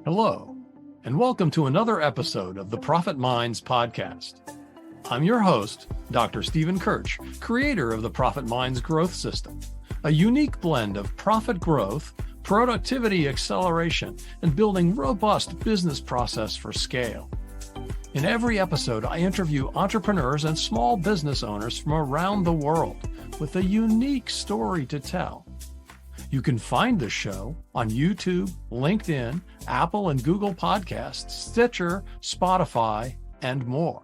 Hello, and welcome to another episode of the Profit Minds podcast. I'm your host, Dr. Stephen Kirch, creator of the Profit Minds Growth System, a unique blend of profit growth, productivity acceleration, and building robust business process for scale. In every episode, I interview entrepreneurs and small business owners from around the world with a unique story to tell. You can find the show on YouTube, LinkedIn, Apple and Google Podcasts, Stitcher, Spotify, and more.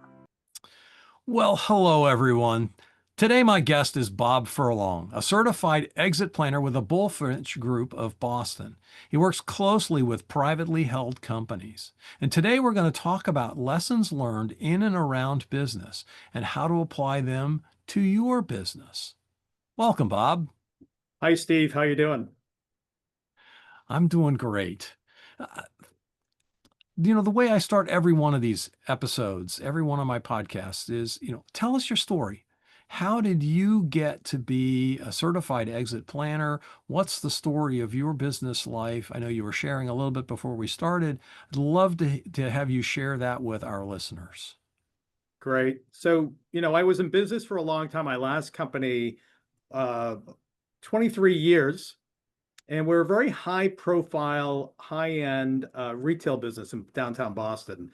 Well, hello, everyone. Today, my guest is Bob Furlong, a certified exit planner with the Bullfinch Group of Boston. He works closely with privately held companies. And today, we're going to talk about lessons learned in and around business and how to apply them to your business. Welcome, Bob. Hi, Steve. How you doing? I'm doing great. The way I start every one of these episodes, every one of my podcasts is, tell us your story. How did you get to be a certified exit planner? What's the story of your business life? I know you were sharing a little bit before we started. I'd love to have you share that with our listeners. Great. So, I was in business for a long time. My last company, 23 years, and we're a very high profile, high-end retail business in downtown Boston.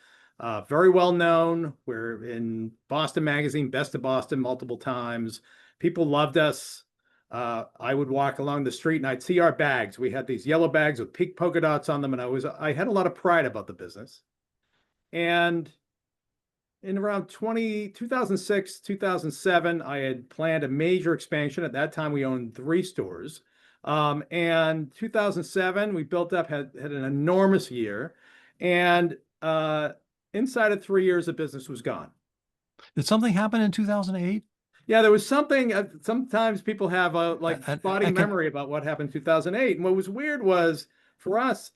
Very well known. We're in Boston Magazine, Best of Boston multiple times. People loved us. I would walk along the street and I'd see our bags. We had these yellow bags with pink polka dots on them, and I had a lot of pride about the business. And in around 2006, 2007, I had planned a major expansion. At that time, we owned 3 stores. And 2007, we built up, had an enormous year. And inside of 3 years, the business was gone. Did something happen in 2008? Yeah, there was something. Sometimes people have a spotty memory about what happened in 2008. And what was weird was, for us,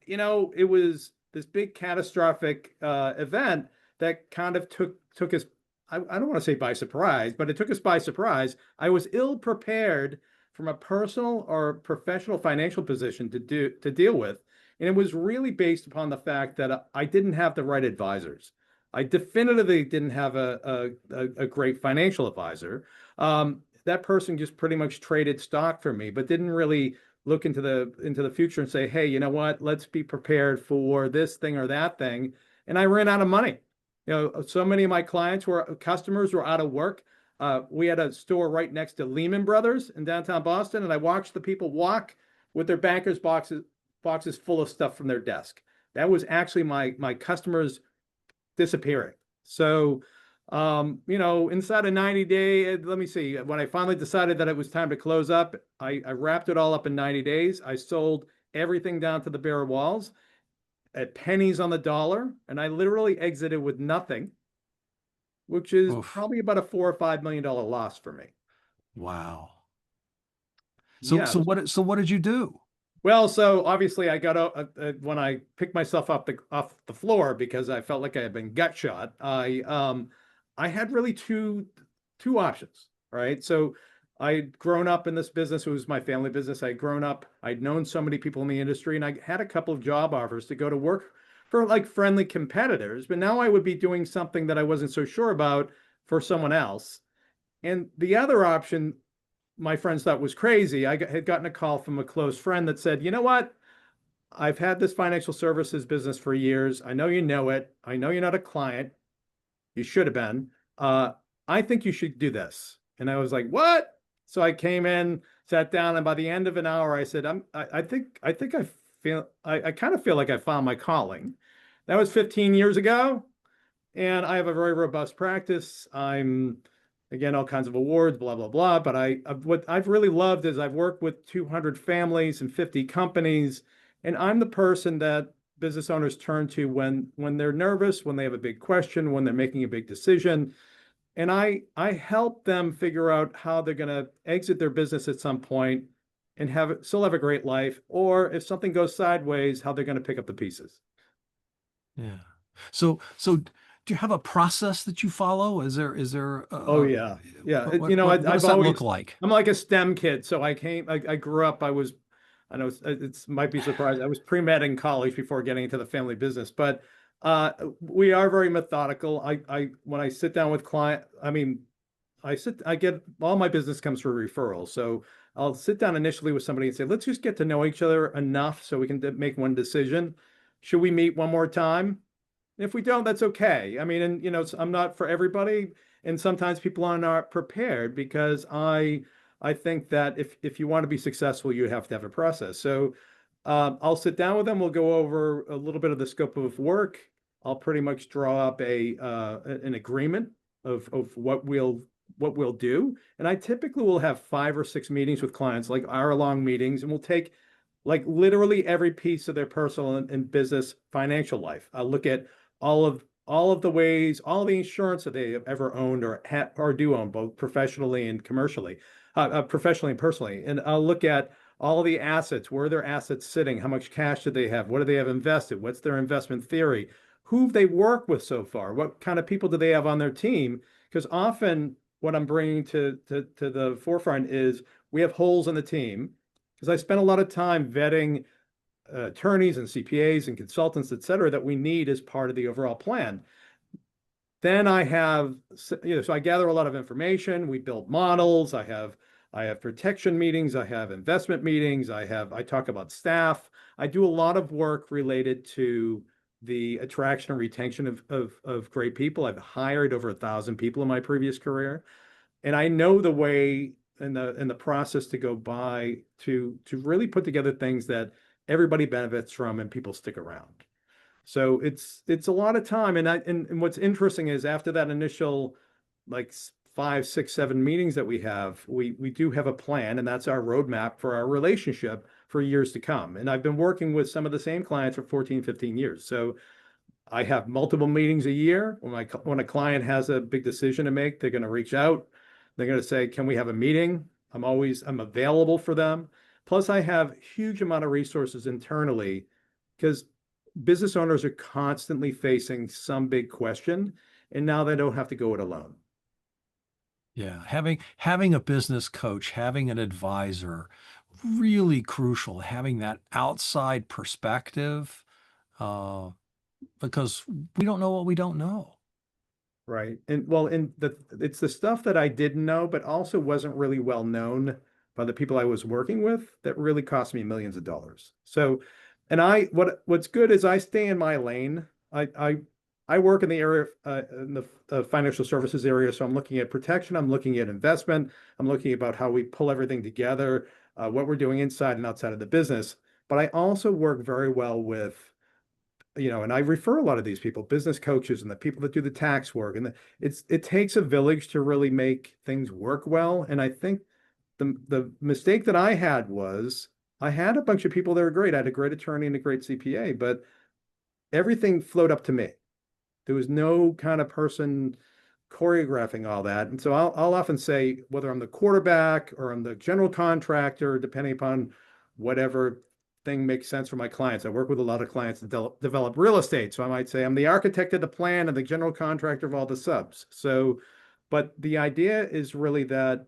it was this big catastrophic event that kind of took us, I don't want to say by surprise, but it took us by surprise. I was ill prepared from a personal or professional financial position to deal with. And it was really based upon the fact that I didn't have the right advisors. I definitively didn't have a great financial advisor. That person just pretty much traded stock for me, but didn't really look into the future and say, hey, you know what, let's be prepared for this thing or that thing. And I ran out of money. So many of my customers were out of work. We had a store right next to Lehman Brothers in downtown Boston, and I watched the people walk with their bankers boxes full of stuff from their desk. That was actually my customers disappearing. So, inside of 90 days, let me see, when I finally decided that it was time to close up, I wrapped it all up in 90 days. I sold everything down to the bare walls at pennies on the dollar, and I literally exited with nothing, which is probably about a $4 or $5 million loss for me. Wow. So what did you do? Well, so obviously I got when I picked myself off the floor because I felt like I had been gut shot. I had really two options, right? So I'd grown up in this business. It was my family business. I'd grown up. I'd known so many people in the industry, and I had a couple of job offers to go to work for like friendly competitors. But now I would be doing something that I wasn't so sure about for someone else. And the other option, my friends thought was crazy. I had gotten a call from a close friend that said, you know what? I've had this financial services business for years. I know you know it. I know you're not a client. You should have been. I think you should do this. And I was like, what? So I came in, sat down, and by the end of an hour, I said, I kind of feel like I found my calling. That was 15 years ago, and I have a very robust practice. I'm, again, all kinds of awards, blah, blah, blah. But what I've really loved is I've worked with 200 families and 50 companies, and I'm the person that business owners turn to when they're nervous, when they have a big question, when they're making a big decision. And I help them figure out how they're going to exit their business at some point and still have a great life, or if something goes sideways, how they're going to pick up the pieces. Yeah. So do you have a process that you follow? Is there? Oh yeah. What does that look like? I'm like a STEM kid. So I grew up. I was I know it's might be surprised. I was pre-med in college before getting into the family business, but we are very methodical. When I sit down with client, I mean, I get all my business comes through referrals. So I'll sit down initially with somebody and say, let's just get to know each other enough so we can make one decision. Should we meet one more time? If we don't, that's okay. I mean, and I'm not for everybody, and sometimes people are not prepared because I think that if you want to be successful, you have to have a process. So I'll sit down with them. We'll go over a little bit of the scope of work. I'll pretty much draw up an agreement of what we'll do. And I typically will have 5 or 6 meetings with clients, like hour-long meetings, and we'll take like literally every piece of their personal and business financial life. I'll look at all of the ways, all the insurance that they have ever owned or do own, both professionally and commercially, professionally and personally. And I'll look at all the assets, where are their assets sitting, how much cash do they have, what do they have invested, what's their investment theory, who they worked with so far, what kind of people do they have on their team? Because often what I'm bringing to the forefront is we have holes in the team, because I spent a lot of time vetting attorneys and CPAs and consultants, et cetera, that we need as part of the overall plan. Then I have, so I gather a lot of information. We build models. I have protection meetings. I have investment meetings. I talk about staff. I do a lot of work related to the attraction and retention of great people. I've hired over 1,000 people in my previous career, and I know the way and the process to go by to really put together things that everybody benefits from and people stick around. So it's a lot of time. And what's interesting is after that initial like 5, 6, 7 meetings that we have, we do have a plan, and that's our roadmap for our relationship for years to come. And I've been working with some of the same clients for 14, 15 years. So I have multiple meetings a year. When a client has a big decision to make, they're going to reach out. They're going to say, can we have a meeting? I'm available for them. Plus, I have huge amount of resources internally because business owners are constantly facing some big question, and now they don't have to go it alone. Yeah, having a business coach, having an advisor, really crucial. Having that outside perspective, because we don't know what we don't know. Right. And it's the stuff that I didn't know, but also wasn't really well known by the people I was working with that really cost me millions of dollars. So, and what's good is I stay in my lane. I work in the area, in the financial services area. So I'm looking at protection. I'm looking at investment. I'm looking about how we pull everything together, what we're doing inside and outside of the business. But I also work very well with, and I refer a lot of these people, business coaches and the people that do the tax work. And it takes a village to really make things work well. And I think the mistake that I had was I had a bunch of people that were great. I had a great attorney and a great CPA, but everything flowed up to me. There was no kind of person choreographing all that. And so I'll often say, whether I'm the quarterback or I'm the general contractor, depending upon whatever thing makes sense for my clients. I work with a lot of clients that develop real estate. So I might say I'm the architect of the plan and the general contractor of all the subs. So, but the idea is really that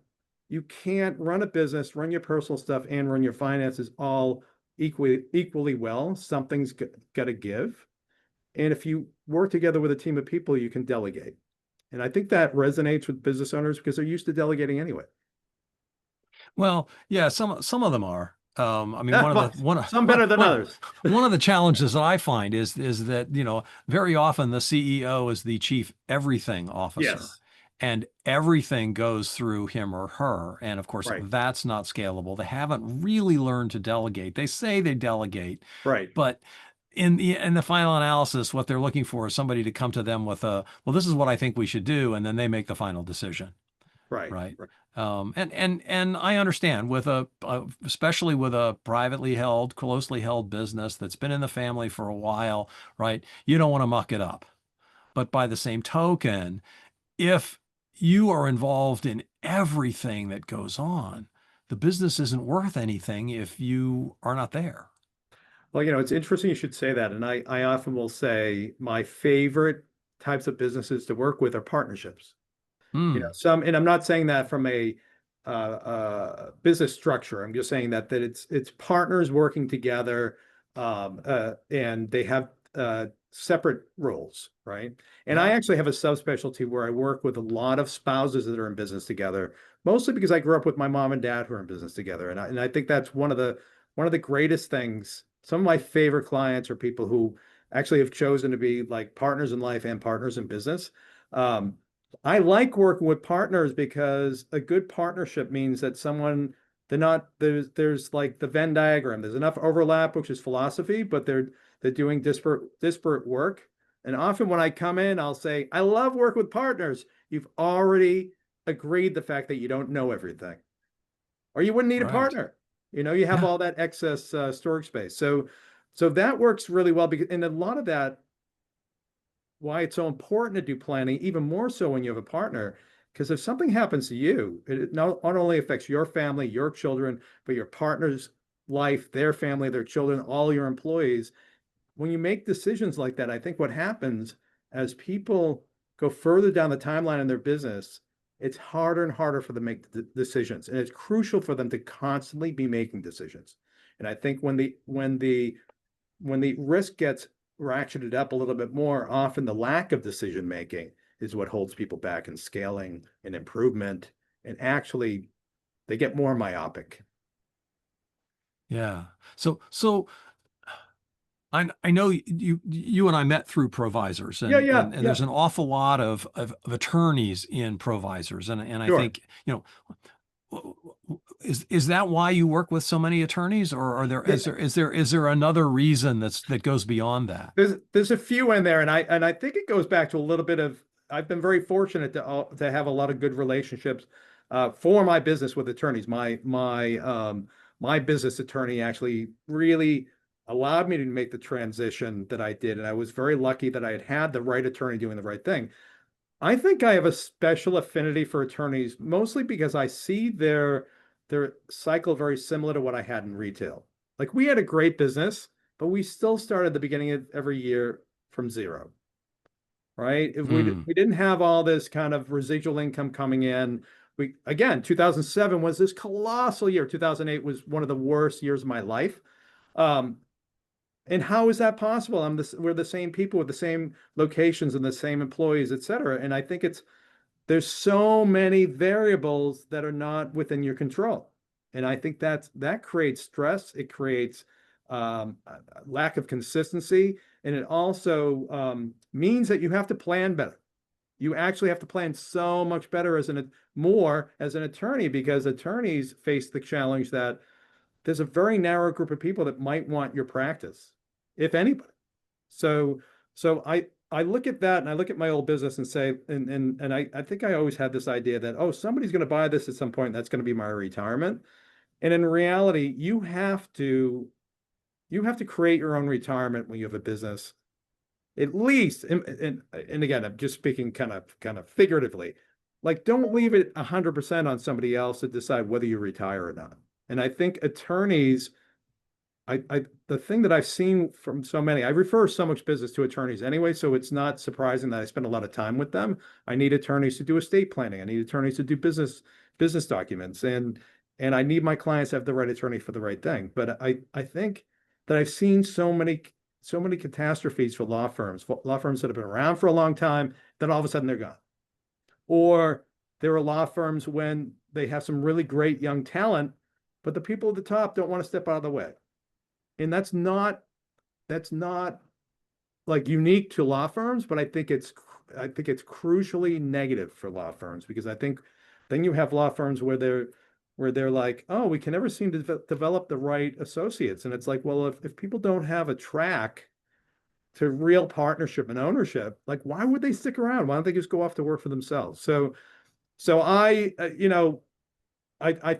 you can't run a business, run your personal stuff, and run your finances all equally well. Something's got to give. And if you work together with a team of people, you can delegate. And I think that resonates with business owners because they're used to delegating anyway. Well, yeah, some of them are. I mean, some better than others. One of the challenges that I find is that, very often the CEO is the chief everything officer. Yes. And everything goes through him or her. And of course, Right. That's not scalable. They haven't really learned to delegate. They say they delegate, right? But in the final analysis, what they're looking for is somebody to come to them with well, this is what I think we should do, and then they make the final decision. Right. Right. And I understand especially with a privately held, closely held business that's been in the family for a while, right? You don't want to muck it up. But by the same token, if you are involved in everything that goes on, the business isn't worth anything if you are not there. Well, it's interesting you should say that. And I often will say my favorite types of businesses to work with are partnerships. And I'm not saying that from a business structure. I'm just saying that it's partners working together, and they have separate roles, right? And I actually have a subspecialty where I work with a lot of spouses that are in business together, mostly because I grew up with my mom and dad who are in business together, and I think that's one of the greatest things. Some of my favorite clients are people who actually have chosen to be like partners in life and partners in business. I like working with partners because a good partnership means that they're not, there's like the Venn diagram. There's enough overlap, which is philosophy, but they're doing disparate work. And often when I come in, I'll say, I love working with partners. You've already agreed the fact that you don't know everything, or you wouldn't need a partner. You know, you have all that excess storage space. So that works really well, because, and a lot of that, why it's so important to do planning, even more so when you have a partner, because if something happens to you, it not only affects your family, your children, but your partner's life, their family, their children, all your employees. When you make decisions like that, I think what happens as people go further down the timeline in their business, it's harder and harder for them to make decisions. And it's crucial for them to constantly be making decisions. And I think when the risk gets ratcheted up a little bit more, often the lack of decision making is what holds people back in scaling and improvement, and actually they get more myopic. Yeah. So I know you and I met through Provisors, and and there's an awful lot of attorneys in Provisors, and I think, you know, is that why you work with so many attorneys, or is there another reason that goes beyond that? There's a few in there, and I think it goes back to a little bit of, I've been very fortunate to have a lot of good relationships for my business with attorneys. My business attorney actually really allowed me to make the transition that I did, and I was very lucky that I had the right attorney doing the right thing. I think I have a special affinity for attorneys, mostly because I see their cycle very similar to what I had in retail. Like, we had a great business, but we still started at the beginning of every year from zero, right? If we didn't have all this kind of residual income coming in, again, 2007 was this colossal year. 2008 was one of the worst years of my life. And how is that possible? We're the same people with the same locations and the same employees, et cetera. And I think there's so many variables that are not within your control. And I think that creates stress. It creates lack of consistency. And it also means that you have to plan better. You actually have to plan so much better as an attorney, because attorneys face the challenge that there's a very narrow group of people that might want your practice, if anybody. So I look at that, and I look at my old business and say, and I think I always had this idea that, oh, somebody's going to buy this at some point. That's going to be my retirement. And in reality, you have to create your own retirement when you have a business. At least, and again, I'm just speaking kind of figuratively, like, don't leave it 100% on somebody else to decide whether you retire or not. And I think attorneys, the thing that I've seen from so many, I refer so much business to attorneys anyway, so it's not surprising that I spend a lot of time with them. I need attorneys to do estate planning. I need attorneys to do business documents, and I need my clients to have the right attorney for the right thing. But I think that I've seen so many catastrophes for law firms that have been around for a long time, then all of a sudden they're gone. Or there are law firms when they have some really great young talent, but the people at the top don't want to step out of the way. And that's not like unique to law firms, but I think it's crucially negative for law firms, because I think then you have law firms where they're like, oh, we can never seem to develop the right associates. And it's like, well, if people don't have a track to real partnership and ownership, like, why would they stick around? Why don't they just go off to work for themselves? So I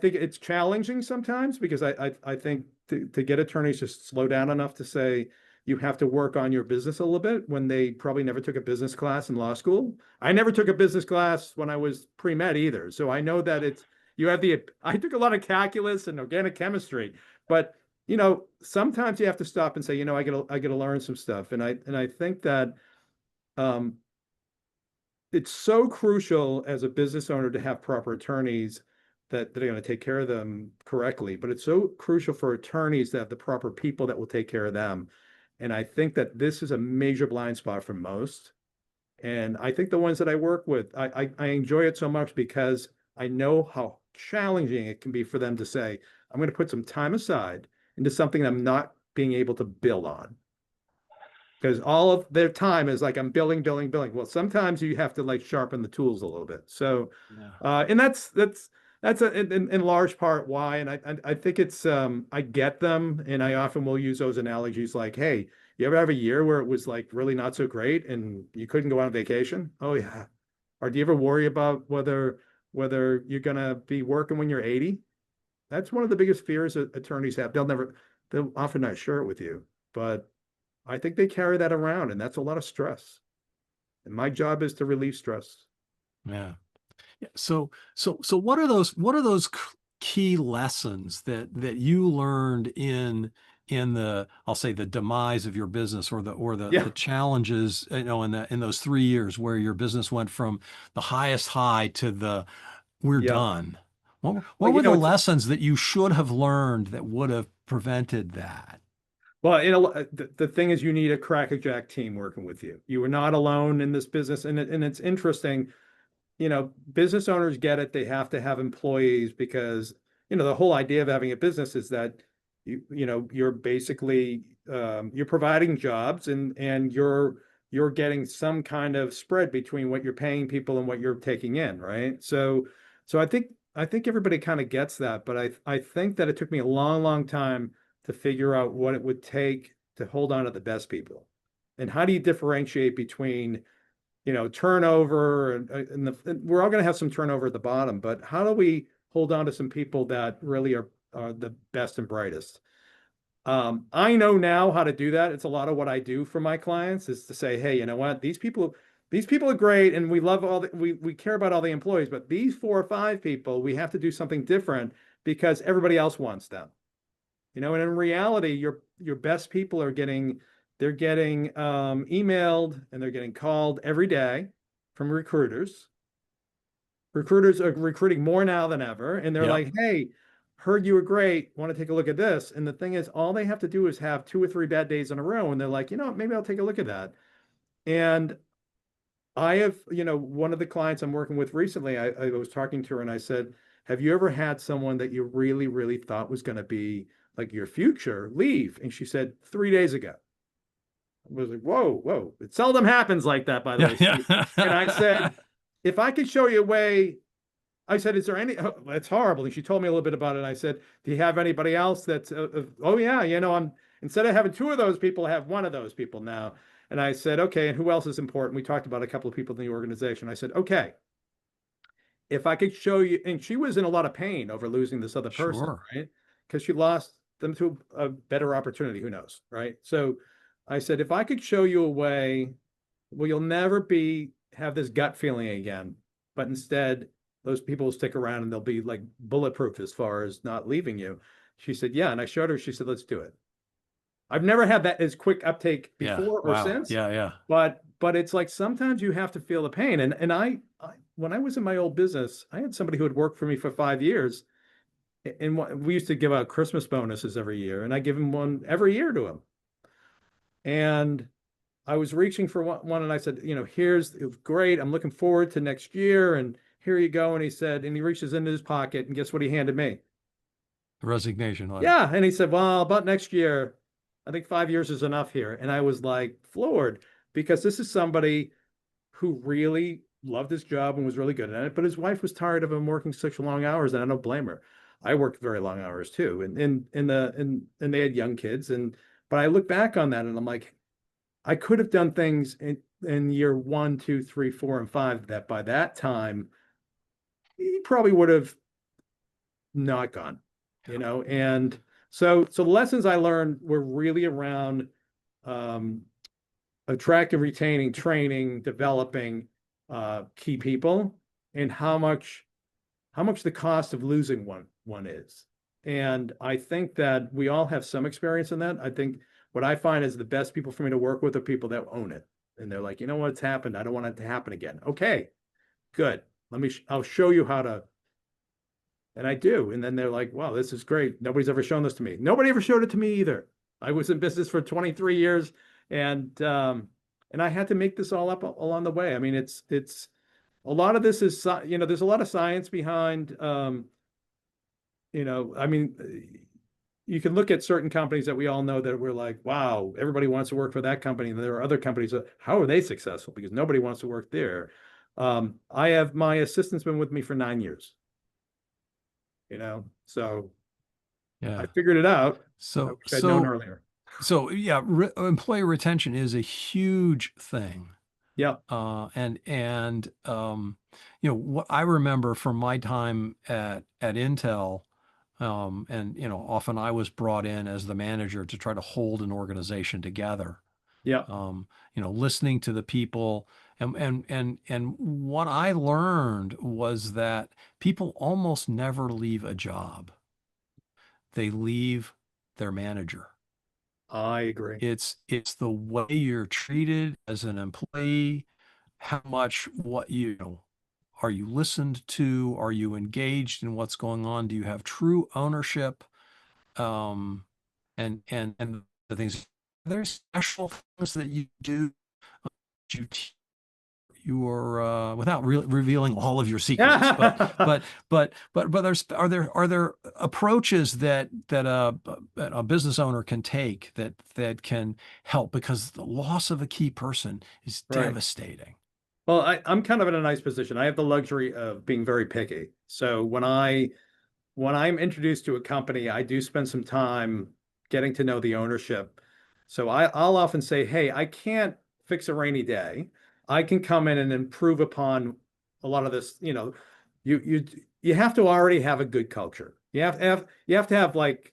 think it's challenging sometimes, because I think to get attorneys to slow down enough to say you have to work on your business a little bit when they probably never took a business class in law school. I never took a business class when I was pre-med either. So I know that I took a lot of calculus and organic chemistry, but sometimes you have to stop and say, I gotta learn some stuff. And I think that it's so crucial as a business owner to have proper attorneys, that are going to take care of them correctly. But it's so crucial for attorneys to have the proper people that will take care of them. And I think that this is a major blind spot for most. And I think the ones that I work with, I enjoy it so much because I know how challenging it can be for them to say, I'm going to put some time aside into something I'm not being able to build on. Because all of their time is like, I'm billing. Well, sometimes you have to like sharpen the tools a little bit. So, and that's in large part why. And I think it's, I get them. And I often will use those analogies like, hey, you ever have a year where it was like really not so great and you couldn't go on vacation? Oh yeah. Or do you ever worry about whether you're going to be working when you're 80? That's one of the biggest fears that attorneys have. They'll often not share it with you, but I think they carry that around, and that's a lot of stress. And my job is to relieve stress. Yeah. So what are those key lessons that you learned in the, I'll say, the demise of your business, or the challenges, in those 3 years where your business went from the highest high to the we're done? What were the lessons that you should have learned that would have prevented that? Well, the thing is, you need a crackerjack team working with you. You are not alone in this business. And it's interesting, business owners get it. They have to have employees because, the whole idea of having a business is that you're basically, you're providing jobs and you're getting some kind of spread between what you're paying people and what you're taking in, right? So I think everybody kind of gets that, but I think that it took me a long and to figure out what it would take to hold on to the best people. And how do you differentiate between, turnover and we're all going to have some turnover at the bottom, but how do we hold on to some people that really are the best and brightest? I know now how to do that. It's a lot of what I do for my clients is to say, hey, you know what? These people are great. And we love we care about all the employees, but these 4 or 5 people, we have to do something different because everybody else wants them. And in reality, your best people are getting emailed and they're getting called every day from recruiters. Recruiters are recruiting more now than ever. And they're like, hey, heard you were great. Want to take a look at this? And the thing is, all they have to do is have 2 or 3 bad days in a row. And they're like, maybe I'll take a look at that. And I have, one of the clients I'm working with recently, I was talking to her and I said, have you ever had someone that you really, really thought was going to be like your future leave? And she said 3 days ago. I was like, whoa. It seldom happens like that, by the way. Yeah. And I said, if I could show you a way, I said, is there any, that's horrible. And she told me a little bit about it. And I said, do you have anybody else that's, oh yeah, I'm, instead of having 2 of those people, I have 1 of those people now. And I said, okay, and who else is important? We talked about a couple of people in the organization. I said, okay, if I could show you, and she was in a lot of pain over losing this other person, right? Because she lost them to a better opportunity, who knows, right? So I said, if I could show you a way, well, you'll never have this gut feeling again, but instead those people will stick around and they'll be like bulletproof as far as not leaving you. She said, yeah. And I showed her, she said, let's do it. I've never had that as quick uptake before or since. Yeah. But it's like, sometimes you have to feel the pain. And I when I was in my old business, I had somebody who had worked for me for 5 years. And we used to give out Christmas bonuses every year, and I give him one every year to him. And I was reaching for one, and I said, it was great. I'm looking forward to next year, and here you go. And he said, and he reaches into his pocket, and guess what he handed me? Resignation letter. Yeah, and he said, well, about next year, I think 5 years is enough here. And I was like floored, because this is somebody who really loved his job and was really good at it, but his wife was tired of him working such long hours, and I don't blame her. I worked very long hours too, and they had young kids, but I look back on that and I'm like, I could have done things in year 1, 2, 3, 4, and 5 that by that time he probably would have not gone, and so the lessons I learned were really around attracting, retaining, training, developing key people, and how much the cost of losing one is. And I think that we all have some experience in that. I think what I find is the best people for me to work with are people that own it. And they're like, what's happened? I don't want it to happen again. Okay, good. I'll show you how to And I do. And then they're like, wow, this is great. Nobody's ever shown this to me. Nobody ever showed it to me either. I was in business for 23 years and I had to make this all up along the way. I mean, it's a lot of this is, there's a lot of science behind, I mean, you can look at certain companies that we all know that we're like, wow, everybody wants to work for that company. And there are other companies that, how are they successful? Because nobody wants to work there. I have my assistant's been with me for 9 years. So Yeah. I figured it out. So, I wish I'd known earlier. So yeah, employee retention is a huge thing. Yeah. What I remember from my time at Intel, often I was brought in as the manager to try to hold an organization together. Yeah. Listening to the people, and what I learned was that people almost never leave a job. They leave their manager. I agree. It's the way you're treated as an employee, how much, are you listened to? Are you engaged in what's going on? Do you have true ownership? And the things, there's special things that you do. You are without revealing all of your secrets, but are there approaches that a business owner can take that can help, because the loss of a key person is devastating. Well, I'm kind of in a nice position. I have the luxury of being very picky. So when I'm introduced to a company, I do spend some time getting to know the ownership. So I'll often say, hey, I can't fix a rainy day. I can come in and improve upon a lot of this. You have to already have a good culture. You have to have like,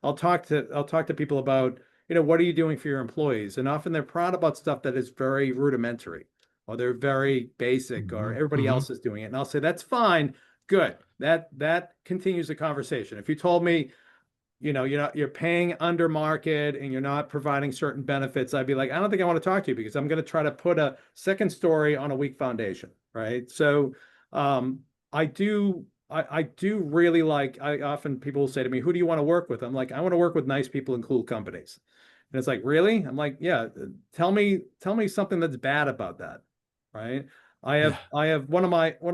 I'll talk to people about, what are you doing for your employees? And often they're proud about stuff that is very rudimentary, or they're very basic, or everybody else is doing it. And I'll say, that's fine. Good. That continues the conversation. If you told me, you're paying under market and you're not providing certain benefits, I'd be like, I don't think I want to talk to you, because I'm going to try to put a second story on a weak foundation. Right. So I do really like, often people will say to me, who do you want to work with? I'm like, I want to work with nice people and cool companies. And it's like, really? I'm like, yeah, tell me something that's bad about that. Right. I have one of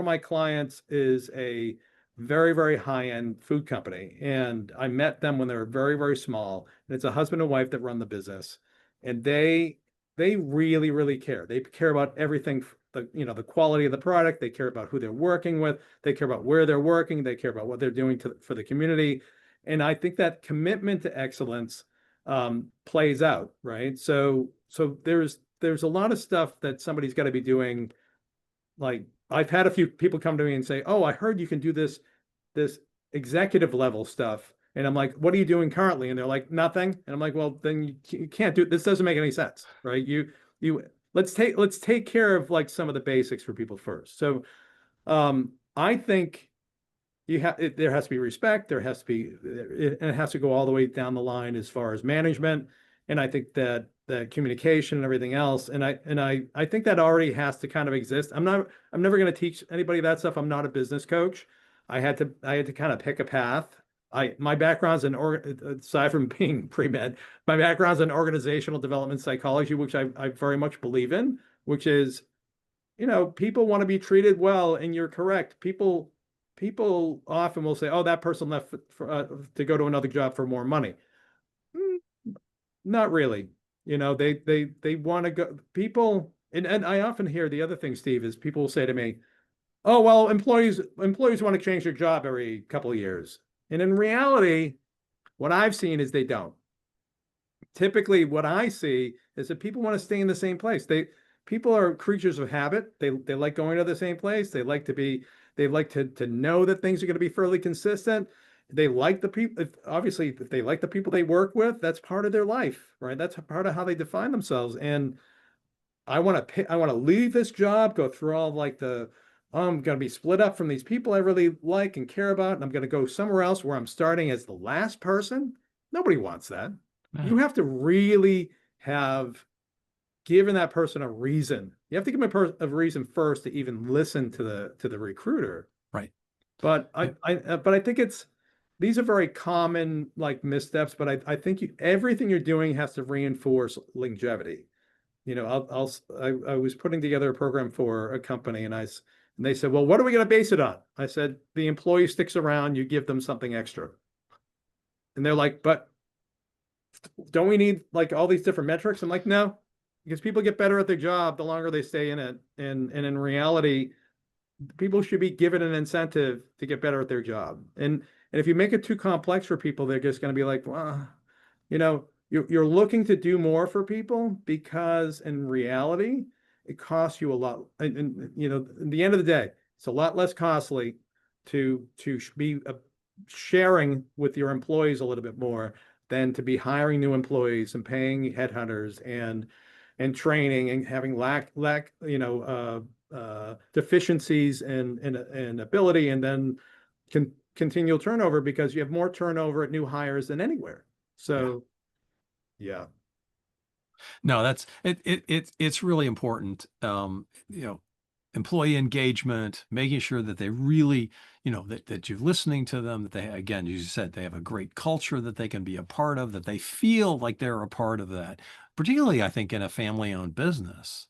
my clients is a very, very high-end food company. And I met them when they were very, very small. And it's a husband and wife that run the business. And they really, really care. They care about everything, the quality of the product. They care about who they're working with. They care about where they're working. They care about what they're doing for the community. And I think that commitment to excellence plays out, right? So there's a lot of stuff that somebody's got to be doing. Like, I've had a few people come to me and say, oh, I heard you can do this executive level stuff. And I'm like, what are you doing currently? And they're like, nothing. And I'm like, well, then you can't do, this doesn't make any sense, right? Let's take care of like some of the basics for people first. So I think there has to be respect. There has to be, and it has to go all the way down the line as far as management. And I think that the communication and everything else. And I think that already has to kind of exist. I'm never going to teach anybody that stuff. I'm not a business coach. I had to kind of pick a path. My background's aside from being pre-med, my background's in organizational development psychology, which I very much believe in, which is, people want to be treated well. And you're correct. People often will say, oh, that person left to go to another job for more money. Not really. They want to go, people, and I often hear the other thing, Steve, is people will say to me, oh, well, employees want to change their job every couple of years. And in reality, what I've seen is they don't. Typically, what I see is that people want to stay in the same place. People are creatures of habit. They like going to the same place. They like to know that things are going to be fairly consistent. They like the people, obviously, if they like the people they work with, that's part of their life, right? That's part of how they define themselves. And I want to leave this job, go through all like I'm going to be split up from these people I really like and care about, and I'm going to go somewhere else where I'm starting as the last person. Nobody wants that. Man. You have to really have given that person a reason. You have to give them a reason first to even listen to the recruiter. Right. But I think these are very common like missteps, but I think everything you're doing has to reinforce longevity. I was putting together a program for a company, and they said, well, what are we going to base it on? I said, the employee sticks around, you give them something extra. And they're like, but don't we need like all these different metrics? I'm like, no, because people get better at their job the longer they stay in it. And in reality, people should be given an incentive to get better at their job. And if you make it too complex for people, they're just going to be like, well, you're looking to do more for people, because in reality, it costs you a lot. And at the end of the day, it's a lot less costly to be sharing with your employees a little bit more than to be hiring new employees and paying headhunters and training and having deficiencies and ability, and then continual turnover, because you have more turnover at new hires than anywhere. So, yeah. No, that's it's really important. Employee engagement, making sure that they really, that you're listening to them, that they, again, as you said, they have a great culture that they can be a part of, that they feel like they're a part of that, particularly, I think, in a family-owned business,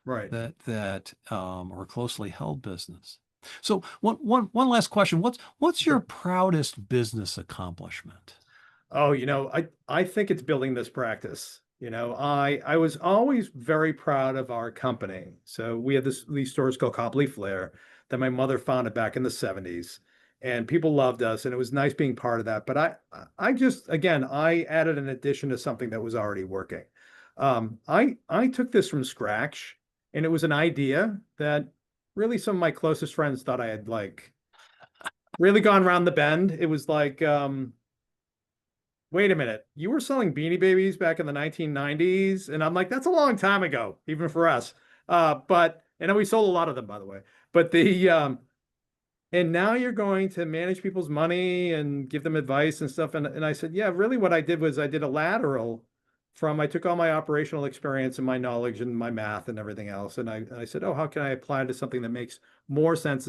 right? That or closely held business. So one last question. What's your proudest business accomplishment? Oh, I think it's building this practice. I was always very proud of our company. So we had these stores called 𝐏𝐫𝐸 that my mother founded back in the 70s, and people loved us, and it was nice being part of that. But I added an addition to something that was already working. I took this from scratch, and it was an idea that really some of my closest friends thought I had like really gone around the bend. It was like, wait a minute, you were selling Beanie Babies back in the 1990s? And I'm like, that's a long time ago, even for us. And we sold a lot of them, by the way. But and now you're going to manage people's money and give them advice and stuff. And I said, yeah, really what I did was I did a lateral I took all my operational experience and my knowledge and my math and everything else. And I said, oh, how can I apply it to something that makes more sense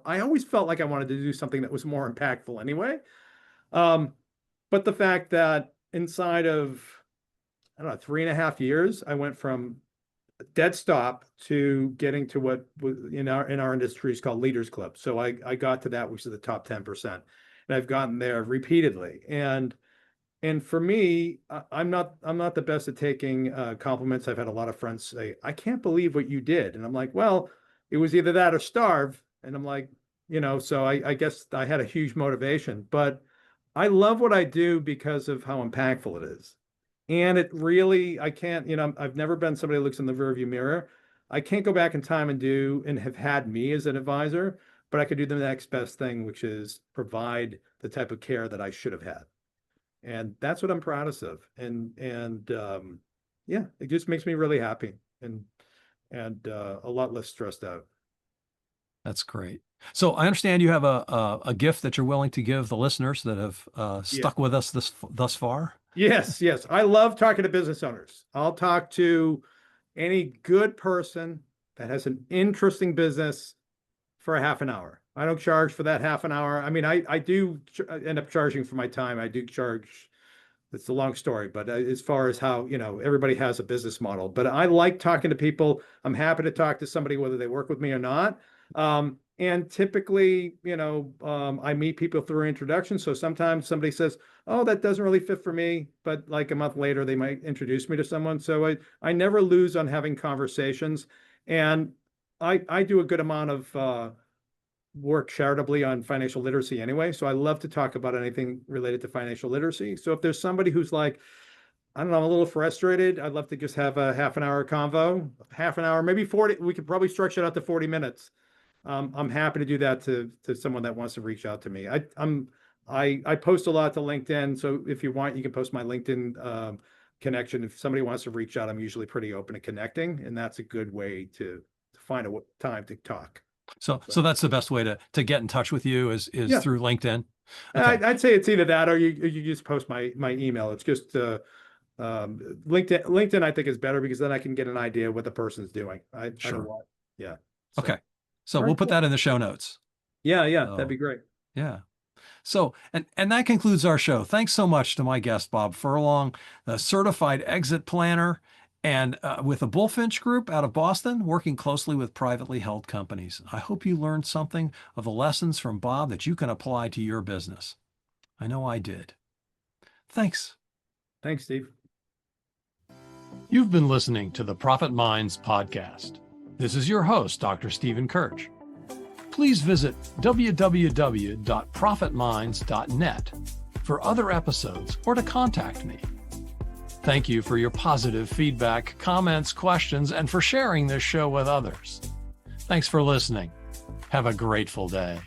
I always felt like I wanted to do something that was more impactful anyway. But the fact that inside of, I don't know, 3.5 years, I went from a dead stop to getting to what in our industry is called Leaders Club. So I got to that, which is the top 10%. And I've gotten there repeatedly. And for me, I'm not the best at taking compliments. I've had a lot of friends say, I can't believe what you did. And I'm like, well, it was either that or starve. And I'm like, so I guess I had a huge motivation. But I love what I do because of how impactful it is. And it really, I can't, I've never been somebody who looks in the rearview mirror. I can't go back in time and have had me as an advisor, but I could do the next best thing, which is provide the type of care that I should have had. And that's what I'm proudest of. And yeah, it just makes me really happy and a lot less stressed out. That's great. So I understand you have a gift that you're willing to give the listeners that have stuck with us thus far. Yes. I love talking to business owners. I'll talk to any good person that has an interesting business for a half an hour. I don't charge for that half an hour. I mean, I do end up charging for my time. I do charge. It's a long story, but as far as how, everybody has a business model, but I like talking to people. I'm happy to talk to somebody, whether they work with me or not. And typically, I meet people through introduction. So sometimes somebody says, oh, that doesn't really fit for me. But like a month later, they might introduce me to someone. So I never lose on having conversations. And I do a good amount of work charitably on financial literacy anyway. So I love to talk about anything related to financial literacy. So if there's somebody who's like, I don't know, I'm a little frustrated, I'd love to just have a half an hour convo, half an hour, maybe 40. We could probably structure it out to 40 minutes. I'm happy to do that to someone that wants to reach out to me. I post a lot to LinkedIn. So if you want, you can post my LinkedIn connection. If somebody wants to reach out, I'm usually pretty open to connecting. And that's a good way to find a time to talk. So that's the best way to get in touch with you is through LinkedIn. Okay. I'd say it's either that or you just post my email. It's just LinkedIn I think is better because then I can get an idea of what the person's doing. I don't want. Yeah. Okay. So we'll put that in the show notes. Yeah, So, that'd be great. yeah. So, and that concludes our show. Thanks so much to my guest, Bob Furlong, the certified exit planner, and with the Bullfinch Group out of Boston, working closely with privately held companies. I hope you learned something of the lessons from Bob that you can apply to your business. I know I did. Thanks. Thanks, Steve. You've been listening to the Profit Minds podcast. This is your host, Dr. Stephen Kirch. Please visit www.profitminds.net for other episodes or to contact me. Thank you for your positive feedback, comments, questions, and for sharing this show with others. Thanks for listening. Have a grateful day.